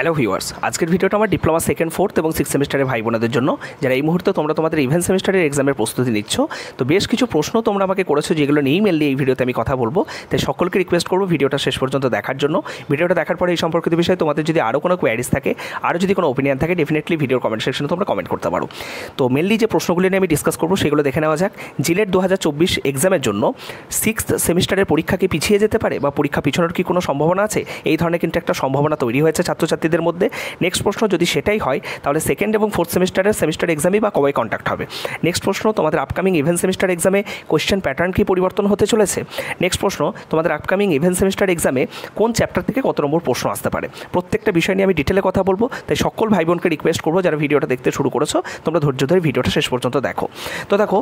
Hello viewers, আজকের ভিডিওটা আমার ডিপ্লোমা সেকেন্ড ফোর্থ এবং সিক্স সেমিস্টারের ভাই বোনদের জন্য, যারা এই মুহূর্তে তোমরা তোমাদের ইভেন্ট সেমিস্টারের এক্সামের প্রস্তুতি নিচ্ছ। তো বেশ কিছু প্রশ্ন তোমরা আমাকে করেছো, যেগুলো নিয়েই মেনলি এই ভিডিওতে আমি কথা বলবো। তাই সকলকে রিকোয়েস্ট করবো ভিডিওটা শেষ পর্যন্ত দেখার জন্য। ভিডিওটা দেখার পরে এই সম্পর্কিত বিষয়ে তোমাদের যদি আরও কোনো কোয়ারিজ থাকে, আরও যদি কোনো ওপিনিয়ন থাকে, ডেফিনেটলি ভিডিওর কমেন্ট সেকশনে তোমরা কমেন্ট করতে পারো। তো মেনলি যে প্রশ্নগুলি নিয়ে আমি ডিসকাস করবো সেগুলো দেখে নেওয়া যাক। জিলেট 2024 এক্সামের জন্য সিক্সথ সেমিস্টারের পরীক্ষা কি পিছিয়ে যেতে পারে বা পরীক্ষা পিছানোর কি কোনো সম্ভাবনা আছে? এই ধরনের কিন্তু একটা সম্ভাবনা তৈরি হয়েছে ছাত্রছাত্রীদের মধ্যে। নেক্সট প্রশ্ন, যদি সেটাই হয় তাহলে সেকেন্ড এবং ফোর্থ সেমিস্টারের সেমিস্টার এক্সামই বা কবে কন্ডাক্ট হবে? নেক্সট প্রশ্ন, তোমাদের আপকামিং ইভেন্ট সেমিস্টার এক্সামে কোয়েশ্চেন প্যাটার্ন কি পরিবর্তন হতে চলেছে? নেক্সট প্রশ্ন, তোমাদের আপকামিং ইভেন্ট সেমিস্টার এক্সামে কোন চ্যাপ্টার থেকে কত নম্বর প্রশ্ন আসতে পারে? প্রত্যেকটা বিষয় নিয়ে আমি ডিটেলে কথা বলবো। তাই সকল ভাই বোনকে রিকোয়েস্ট করবো, যারা ভিডিওটা দেখতে শুরু করেছো তোমরা ধৈর্য ধরে ভিডিওটা শেষ পর্যন্ত দেখো। তো দেখো,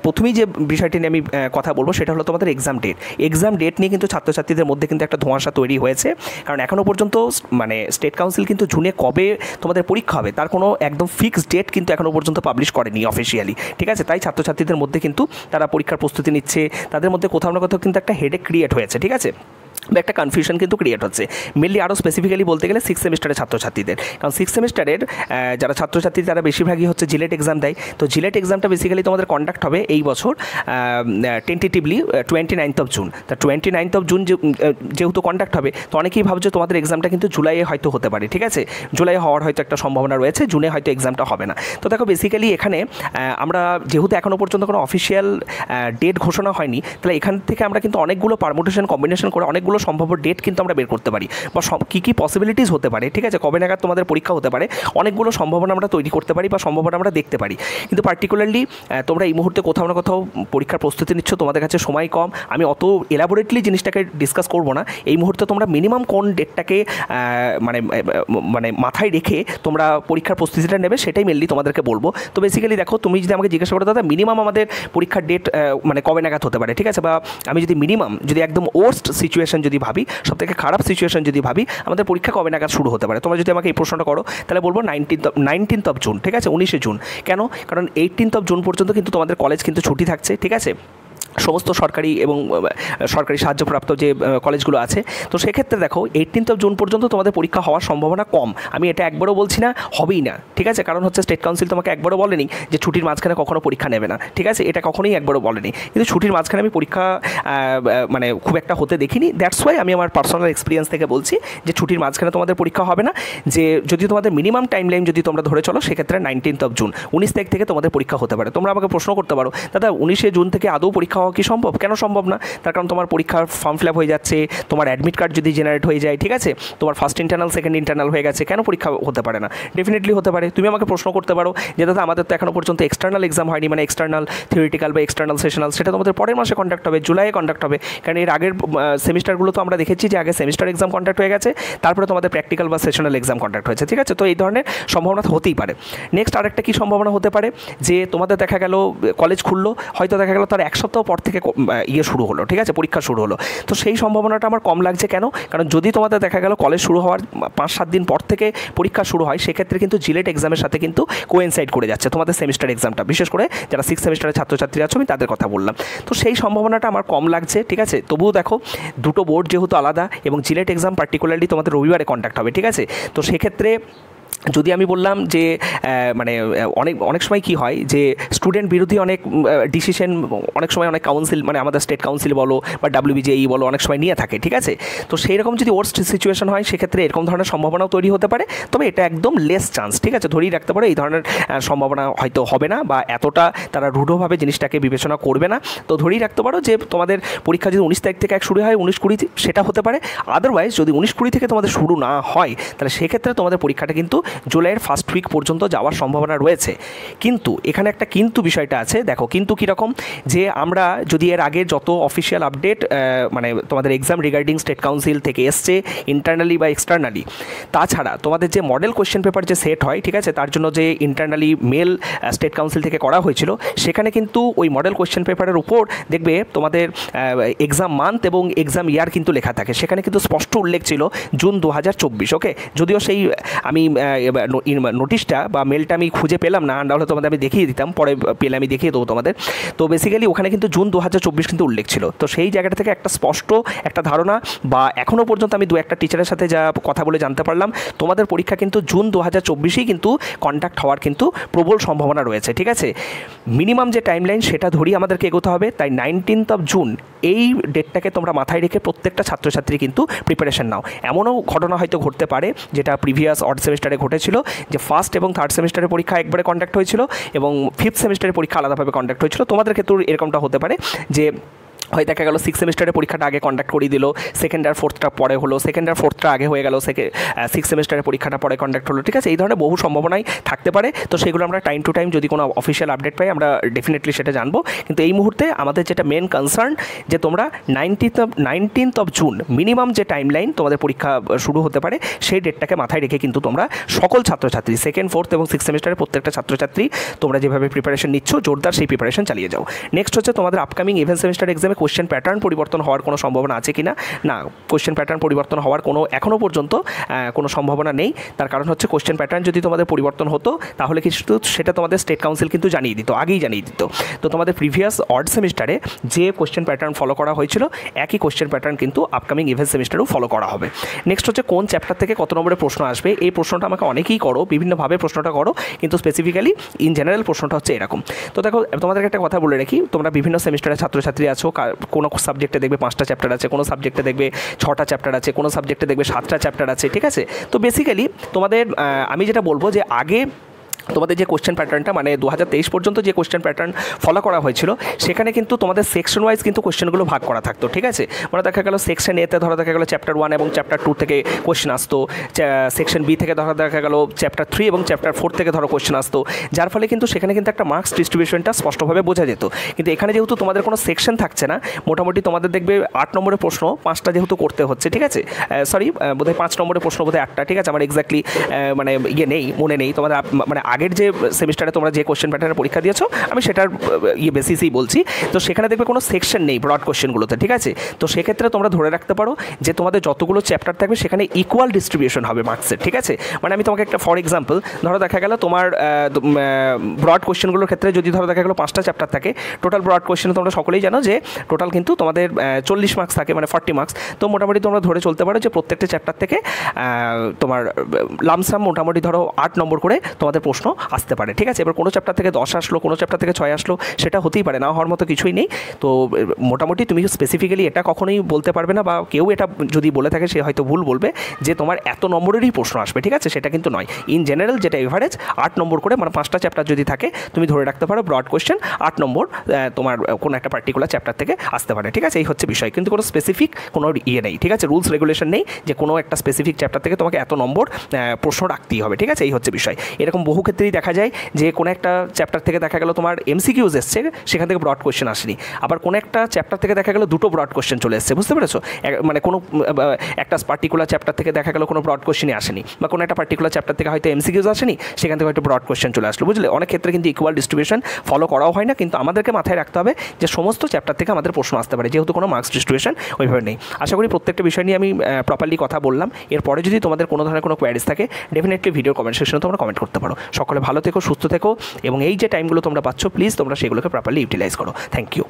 প্রথমেই যে বিষয়টি নিয়ে আমি কথা বলবো সেটা হলো তোমাদের এক্সাম ডেট। এক্সাম ডেট নিয়ে কিন্তু ছাত্রছাত্রীদের মধ্যে কিন্তু একটা ধোঁয়াশা তৈরি হয়েছে। কারণ এখনও পর্যন্ত মানে স্টেট কাউন্সিল কিন্তু জুনে কবে তোমাদের পরীক্ষা হবে তার কোনো একদম ফিক্সড ডেট কিন্তু এখনও পর্যন্ত পাবলিশ করেনি অফিসিয়ালি, ঠিক আছে? তাই ছাত্রছাত্রীদের মধ্যে কিন্তু তারা পরীক্ষার প্রস্তুতি নিচ্ছে, তাদের মধ্যে কোথাও না কোথাও কিন্তু একটা হেডেক ক্রিয়েট হয়েছে, ঠিক আছে? বা একটা কনফিউশন কিন্তু ক্রিয়েট হচ্ছে। মেনলি আরও স্পেসিফিক্যালি বলতে গেলে সিক্স সেমিস্টারের ছাত্রছাত্রীদের, কারণ সিক্স সেমিস্টারের যারা ছাত্রছাত্রী তারা বেশিরভাগই হচ্ছে জিলেট এক্সাম দেয়। তো জিলেট এক্সামটা বেসিক্যালি তোমাদের কন্ডাক্ট হবে এই বছর টেন্টেটিভলি 29th of June। তা 29th of June যেহেতু কন্ডাক্ট হবে, তো অনেকেই ভাবছে তোমাদের এক্সামটা কিন্তু জুলাইয়ে হয়তো হতে পারে, ঠিক আছে? জুলাই হওয়ার হয়তো একটা সম্ভাবনা রয়েছে, জুনে হয়তো এক্সামটা হবে না। তো দেখো, বেসিক্যালি এখানে আমরা যেহেতু এখনও পর্যন্ত কোনো অফিসিয়াল ডেট ঘোষণা হয়নি, তাহলে এখান থেকে আমরা কিন্তু অনেকগুলো পারমুটেশন কম্বিনেশন করে অনেকগুলো সম্ভাব্য ডেট কিন্তু আমরা বের করতে পারি, বা কী কী পসিবিলিটিস হতে পারে, ঠিক আছে? কবে নাগাদ তোমাদের পরীক্ষা হতে পারে, অনেকগুলো সম্ভাবনা আমরা তৈরি করতে পারি বা সম্ভাবনা আমরা দেখতে পারি। কিন্তু পার্টিকুলারলি তোমরা এই মুহূর্তে কোথাও না কোথাও পরীক্ষার প্রস্তুতি নিচ্ছ, তোমাদের কাছে সময় কম, আমি অত এলাবোরেটলি জিনিসটাকে ডিসকাস করবো না। এই মুহূর্তে তোমরা মিনিমাম কোন ডেটটাকে মানে মাথায় রেখে তোমরা পরীক্ষার প্রস্তুতিটা নেবে সেটাই মেনলি তোমাদেরকে বলবো। তো বেসিক্যালি দেখো, তুমি যদি আমাকে জিজ্ঞাসা করো দাদা মিনিমাম আমাদের পরীক্ষার ডেট মানে কবে নাগাদ হতে পারে, ঠিক আছে? বা আমি যদি মিনিমাম, যদি একদম ওর্স্ট সিচুয়েশন যদি ভাবি, সবথেকে খারাপ সিচুয়েশন যদি ভাবি, আমাদের পরীক্ষা কবে নাগাদ শুরু হতে পারে, তোমরা যদি আমাকে এই প্রশ্নটা করো তাহলে বলবো 19th of June, ঠিক আছে? 19শে জুন। কেন? কারণ 18th of June পর্যন্ত কিন্তু তোমাদের কলেজ কিন্তু ছুটি থাকছে, ঠিক আছে? সমস্ত সরকারি এবং সরকারি সাহায্যপ্রাপ্ত যে কলেজগুলো আছে। তো সেক্ষেত্রে দেখো 18th of June পর্যন্ত তোমাদের পরীক্ষা হওয়ার সম্ভাবনা কম। আমি এটা একবারও বলছি না হবেই না, ঠিক আছে? কারণ হচ্ছে স্টেট কাউন্সিল তোমাকে একবারও বলেনি যে ছুটির মাঝখানে কখনো পরীক্ষা নেবে না, ঠিক আছে? এটা কখনোই একবারও বলেনি। কিন্তু ছুটির মাঝখানে আমি পরীক্ষা মানে খুব একটা হতে দেখিনি। দ্যাটস ওয়াই আমি আমার পার্সোনাল এক্সপিরিয়েন্স থেকে বলছি যে ছুটির মাঝখানে তোমাদের পরীক্ষা হবে না। যে যদি তোমাদের মিনিমাম টাইম লাইন যদি তোমরা ধরে চলো, সেক্ষেত্রে 19th of June, 19 তারিখ থেকে তোমাদের পরীক্ষা হতে পারে। তোমরা আমাকে প্রশ্ন করতে পারো, দাদা 19শে জুন থেকে আদৌ পরীক্ষা হওয়া কি সম্ভব? কেন সম্ভব না? তার কারণ তোমার পরীক্ষার ফর্ম ফিল আপ হয়ে যাচ্ছে, তোমার অ্যাডমিট কার্ড যদি জেনারেট হয়ে যায়, ঠিক আছে? তোমার ফার্স্ট ইন্টারনাল সেকেন্ড ইন্টারনাল হয়ে গেছে, কেন পরীক্ষা হতে পারে না? ডেফিনেটলি হতে পারে। তুমি আমাকে প্রশ্ন করতে পারো যে দাদা আমাদের তো এখনও পর্যন্ত এক্সটার্নাল এক্সাম হয়নি, মানে এক্সটার্নাল থিওরিটিক্যাল বা এক্সটার্নাল সেশনাল, সেটা তোমাদের পরের মাসে কন্ডাক্ট হবে, জুলাইয়ে কন্ডাক্ট হবে। কারণ এর আগের সেমিস্টারগুলো তো আমরা দেখেছি যে আগে সেমিস্টার এক্সাম কন্ডাক্ট হয়ে গেছে, তারপরে তোমাদের প্র্যাকটিক্যাল বা সেশনাল এক্সাম কন্ডাক্ট হয়েছে, ঠিক আছে? তো এই ধরনের সম্ভাবনা হতেই পারে। নেক্সট আরেকটা কী সম্ভাবনা হতে পারে, যে তোমাদের দেখা গেল কলেজ খুললো, হয়তো দেখা গেল তার এক সপ্তাহ পর থেকে শুরু হলো, ঠিক আছে? পরীক্ষা শুরু হলো। তো সেই সম্ভাবনাটা আমার কম লাগছে। কেন? কারণ যদি তোমাদের দেখা গেল কলেজ শুরু হওয়ার 5-7 দিন পর থেকে পরীক্ষা শুরু হয়, সেক্ষেত্রে কিন্তু জিলেট এক্সামের সাথে কিন্তু কোয়েনসাইড করে যাচ্ছে তোমাদের সেমিস্টার এক্সামটা। বিশেষ করে যারা সিক্স সেমিস্টারের ছাত্রছাত্রী আছো, আমি তাদের কথা বললাম। তো সেই সম্ভাবনাটা আমার কম লাগছে, ঠিক আছে? তবুও দেখো, দুটো বোর্ড যেহেতু আলাদা এবং জিলেট এক্সাম পার্টিকুলারলি তোমাদের রবিবারে কন্ডাক্ট হবে, ঠিক আছে? তো সেক্ষেত্রে যদি আমি বললাম যে মানে অনেক সময় কী হয় যে স্টুডেন্ট বিরোধী অনেক ডিসিশন অনেক সময় অনেক কাউন্সিল, মানে আমাদের স্টেট কাউন্সিল বলো বা WBJE বলো, অনেক সময় নিয়ে থাকে, ঠিক আছে? তো সেই রকম যদি ওয়ার্স্ট সিচুয়েশন হয়, সেক্ষেত্রে এরকম ধরনের সম্ভাবনাও তৈরি হতে পারে। তবে এটা একদম লেস চান্স, ঠিক আছে? ধরেই রাখতে পারো এই ধরনের সম্ভাবনা হয়তো হবে না, বা এতটা তারা রূঢ়ভাবে জিনিসটাকে বিবেচনা করবে না। তো ধরেই রাখতে পারো যে তোমাদের পরীক্ষা যদি 19 তারিখ থেকে শুরু হয়, 19-20 সেটা হতে পারে। আদারওয়াইজ যদি 19-20 থেকে তোমাদের শুরু না হয়, তাহলে সেক্ষেত্রে তোমাদের পরীক্ষাটা কিন্তু জুলাইয়ের ফার্স্ট উইক পর্যন্ত যাওয়ার সম্ভাবনা রয়েছে। কিন্তু এখানে একটা কিন্তু বিষয়টা আছে। দেখো, কিন্তু কীরকম, যে আমরা যদি এর আগে যত অফিসিয়াল আপডেট মানে তোমাদের এক্সাম রিগার্ডিং স্টেট কাউন্সিল থেকে এসছে ইন্টারনালি বা এক্সটার্নালি, তাছাড়া তোমাদের যে মডেল কোয়েশ্চেন পেপার যে সেট হয়, ঠিক আছে, তার জন্য যে ইন্টারনালি মেল স্টেট কাউন্সিল থেকে করা হয়েছিল, সেখানে কিন্তু ওই মডেল কোয়েশ্চেন পেপারের উপর দেখবে তোমাদের এক্সাম মান্থ এবং এক্সাম ইয়ার কিন্তু লেখা থাকে। সেখানে কিন্তু স্পষ্ট উল্লেখ ছিল জুন 2024, ওকে? যদিও সেই আমি নোটিশটা বা মেলটা আমি খুঁজে পেলাম না, নাহলে তোমাদের আমি দেখিয়ে দিতাম, পরে পেলে আমি দেখিয়ে দেবো তোমাদের। তো বেসিক্যালি ওখানে কিন্তু জুন 2024 কিন্তু উল্লেখ ছিল। তো সেই জায়গাটা থেকে একটা স্পষ্ট একটা ধারণা, বা এখনও পর্যন্ত আমি দু একটা টিচারের সাথে যা কথা বলে জানতে পারলাম, তোমাদের পরীক্ষা কিন্তু জুন 2024-এই কিন্তু কন্ডাক্ট হওয়ার কিন্তু প্রবল সম্ভাবনা রয়েছে। ঠিক আছে, মিনিমাম যে টাইমলাইন সেটা ধরেই আমাদেরকে এগোতে হবে। তাই 19 জুন এই ডেটটাকে তোমরা মাথায় রেখে প্রত্যেকটা ছাত্রছাত্রী কিন্তু প্রিপারেশন নাও। এমনও ঘটনা হয়তো ঘটতে পারে, যেটা প্রিভিয়াস অড সেমিস্টারে ঘটেছিল, যে ফার্স্ট এবং থার্ড সেমিস্টারের পরীক্ষা একবারে কন্ডাক্ট হয়েছিল এবং ফিফথ সেমিস্টারের পরীক্ষা আলাদাভাবে কন্ডাক্ট হয়েছিল। তোমাদের ক্ষেত্রেও এরকমটা হতে পারে যে হয় দেখা গেল সিক্স সেমিস্টারের পরীক্ষাটা আগে কন্ডাক্ট করিয়ে দিল, সেকেন্ড আর ফোর্থটা পরে হলো, সেকেন্ড আর ফোর্থটা আগে হয়ে গেল, সিক্স সেমিস্টারের পরীক্ষাটা পরে কন্ডাক্ট হলো। ঠিক আছে, এই ধরনের বহু সম্ভাবনাই থাকতে পারে। তো সেগুলো আমরা টাইম টু টাইম যদি কোনো অফিসিয়াল আপডেট পাই আমরা ডেফিনেটলি সেটা জানবো। কিন্তু এই মুহূর্তে আমাদের যেটা মেন কনসার্ন, যে তোমরা 19 জুন মিনিমাম যে টাইমলাইন তোমাদের পরীক্ষা শুরু হতে পারে সেই ডেটটাকে মাথায় রেখে কিন্তু তোমরা সকল ছাত্রছাত্রী সেকেন্ড, ফোর্থ এবং সিক্স সেমিস্টারের প্রত্যেকটা ছাত্রছাত্রী তোমরা যেভাবে প্রিপারেশন নিচ্ছ জোরদার সেই প্রিপারেশন চালিয়ে যাও। নেক্সট হচ্ছে তোমাদের আপকামিং ইভেন্ট সেমিস্টার এক্সামে কোশ্চেন প্যাটার্ন পরিবর্তন হওয়ার কোনো সম্ভাবনা আছে কিনা? না, কোশ্চেন প্যাটার্ন পরিবর্তন হওয়ার কোনো এখনও পর্যন্ত কোনো সম্ভাবনা নেই। তার কারণ হচ্ছে কোশ্চেন প্যাটার্ন যদি তোমাদের পরিবর্তন হতো তাহলে কিন্তু সেটা তোমাদের স্টেট কাউন্সিল কিন্তু জানিয়ে দিত, আগেই জানিয়ে দিত। তো তোমাদের প্রিভিয়াস অড সেমিস্টারে যে কোশ্চেন প্যাটার্ন ফলো করা হয়েছিল একই কোশ্চেন প্যাটার্ন কিন্তু আপকামিং ইভেন্ট সেমিস্টারেও ফলো করা হবে। নেক্সট হচ্ছে কোন চ্যাপ্টার থেকে কত নম্বরের প্রশ্ন আসবে। এই প্রশ্নটা আমাকে অনেকেই করো, বিভিন্নভাবে প্রশ্নটা করো, কিন্তু স্পেসিফিক্যালি ইন জেনারেল প্রশ্নটা হচ্ছে এরকম। তো দেখো, তোমাদেরকে একটা কথা বলে রাখি, তোমরা বিভিন্ন সেমিস্টারের ছাত্রছাত্রী আছো, কোনো সাবজেক্টে দেখবে 5টা চ্যাপ্টার আছে, কোনো সাবজেক্টে দেখবে 6টা চ্যাপ্টার আছে, কোনো সাবজেক্টে দেখবে 7টা চ্যাপ্টার আছে। ঠিক আছে, তো বেসিক্যালি তোমাদের আমি যেটা বলবো যে আগে তোমাদের যে কোশ্চেন প্যাটার্নটা মানে 2023 পর্যন্ত যে কোশ্চেন প্যাটার্ন ফলো করা হয়েছিল সেখানে কিন্তু তোমাদের সেকশন ওয়াইজ কিন্তু কোশ্চেনগুলো ভাগ করা থাকতো। ঠিক আছে, মানে দেখা গেল সেকশন এতে ধরো দেখা গেলো চ্যাপ্টার 1 এবং চ্যাপ্টার 2 থেকে কোশ্চেন আসতো, সেকশন বি থেকে ধরো দেখা গেলো চ্যাপ্টার 3 এবং চ্যাপ্টার 4 থেকে ধরো কোশ্চেন আসতো, যার ফলে কিন্তু সেখানে কিন্তু একটা মার্কস ডিস্ট্রিবিউশনটা স্পষ্টভাবে বোঝা যেত। কিন্তু এখানে যেহেতু তোমাদের কোনো সেকশন থাকছে না, মোটামুটি তোমাদের দেখবে 8 নম্বরের প্রশ্ন 5টা যেহেতু করতে হচ্ছে। ঠিক আছে, সরি বোধহয় 5 নম্বরের প্রশ্ন বোধহয় 8টা। ঠিক আছে, আমার এক্স্যাক্টলি মানে নেই, মনে নেই। তোমাদের মানে আগের যে সেমিস্টারে তোমরা যে কোশ্চেন প্যাটার্নের পরীক্ষা দিয়েছো আমি সেটার বেসিসেই বলছি। তো সেখানে দেখবে কোনো সেকশন নেই ব্রড কোশ্চেনগুলোতে। ঠিক আছে, তো সেক্ষেত্রে তোমরা ধরে রাখতে পারো যে তোমাদের যতগুলো চ্যাপ্টার থাকবে সেখানে ইকুয়াল ডিস্ট্রিবিউশন হবে মার্কসের। ঠিক আছে, মানে আমি তোমাকে একটা ফর এক্সাম্পল ধরো দেখা গেল তোমার ব্রড কোশ্চেনগুলোর ক্ষেত্রে যদি ধরো দেখা গেলো 5টা চ্যাপ্টার থাকে, টোটাল ব্রড কোশ্চেন তোমরা সকলেই জানো যে টোটাল কিন্তু তোমাদের 40 মার্কস থাকে, মানে 40 মার্কস। তো মোটামুটি তোমরা ধরে চলতে পারো যে প্রত্যেকটা চ্যাপ্টার থেকে তোমার লামসাম মোটামুটি ধরো 8 নম্বর করে তোমাদের প্রশ্ন আসতে পারে। ঠিক আছে, এবার কোনো চ্যাপ্টার থেকে 10 আসলো, কোনো চ্যাপ্টার থেকে 6 আসলো, সেটা হতেই পারে, না হওয়ার মতো কিছুই নেই। তো মোটামুটি তুমি স্পেসিফিক্যালি এটা কখনোই বলতে পারবে না, বা কেউ এটা যদি বলে থাকে সে হয়তো ভুল বলবে যে তোমার এত নম্বরেরই প্রশ্ন আসবে। ঠিক আছে, সেটা কিন্তু নয়। ইন জেনারেল যেটা এভারেজ 8 নম্বর করে, মানে 5টা চ্যাপ্টার যদি থাকে তুমি ধরে রাখতে পারো ব্রড কোশ্চেন 8 নম্বর তোমার কোনো একটা পার্টিকুলার চ্যাপ্টার থেকে আসতে পারে। ঠিক আছে, এই হচ্ছে বিষয়, কিন্তু কোনো স্পেসিফিক কোনো নেই। ঠিক আছে, রুলস রেগুলেশন নেই যে কোনো একটা স্পেসিফিক চ্যাপ্টার থেকে তোমাকে এত নম্বর প্রশ্ন রাখতেই হবে। ঠিক আছে, এই হচ্ছে বিষয়। এরকম বহু ক্ষেত্রেই দেখা যায় যে কোনো একটা চ্যাপ্টার থেকে দেখা গেল তোমার এমসিকিউজ এসছে, সেখান থেকে ব্রড কোশ্চেন আসেনি। আবার কোনো একটা চ্যাপ্টার থেকে দেখা গেল দুটো ব্রড কোশ্চেন চলে এসছে, বুঝতে পেরেছো? মানে কোনো একটা পার্টিকুলার চ্যাপ্টার থেকে দেখা গেল কোনো ব্রড কোশ্চেনই আসেনি, বা কোনো একটা পার্টিকুলার চ্যাপ্টার থেকে হয়তো এমসিকিউজ আসেনি, সেখান থেকে হয়তো ব্রড কোশ্চেন চলে আসলো। বুঝলে, অনেক ক্ষেত্রে কিন্তু ইকুয়াল ডিস্ট্রিবিউশন ফলো করাও হয় না, কিন্তু আমাদেরকে মাথায় রাখতে হবে যে সমস্ত চ্যাপ্টার থেকে আমাদের প্রশ্ন আসতে পারে, যেহেতু কোনো মার্কস ডিস্ট্রিবিউশন ওইভাবে নেই। আশা করি প্রত্যেকটা বিষয় নিয়ে আমি প্রপারলি কথা বললাম। এরপরে যদি তোমাদের কোনো ধরনের কোনো কোয়ারিজ থাকে ডেফিনেটলি ভিডিও কমেন্ট সেকশনে তোমরা কমেন্ট করতে পারো। সকলে ভালো থেকো, সুস্থ থেকো, এবং এই যে টাইমগুলো তোমরা পাচ্ছ প্লিজ তোমরা সেগুলোকে প্রপারলি ইউটিলাইজ করো। Thank you.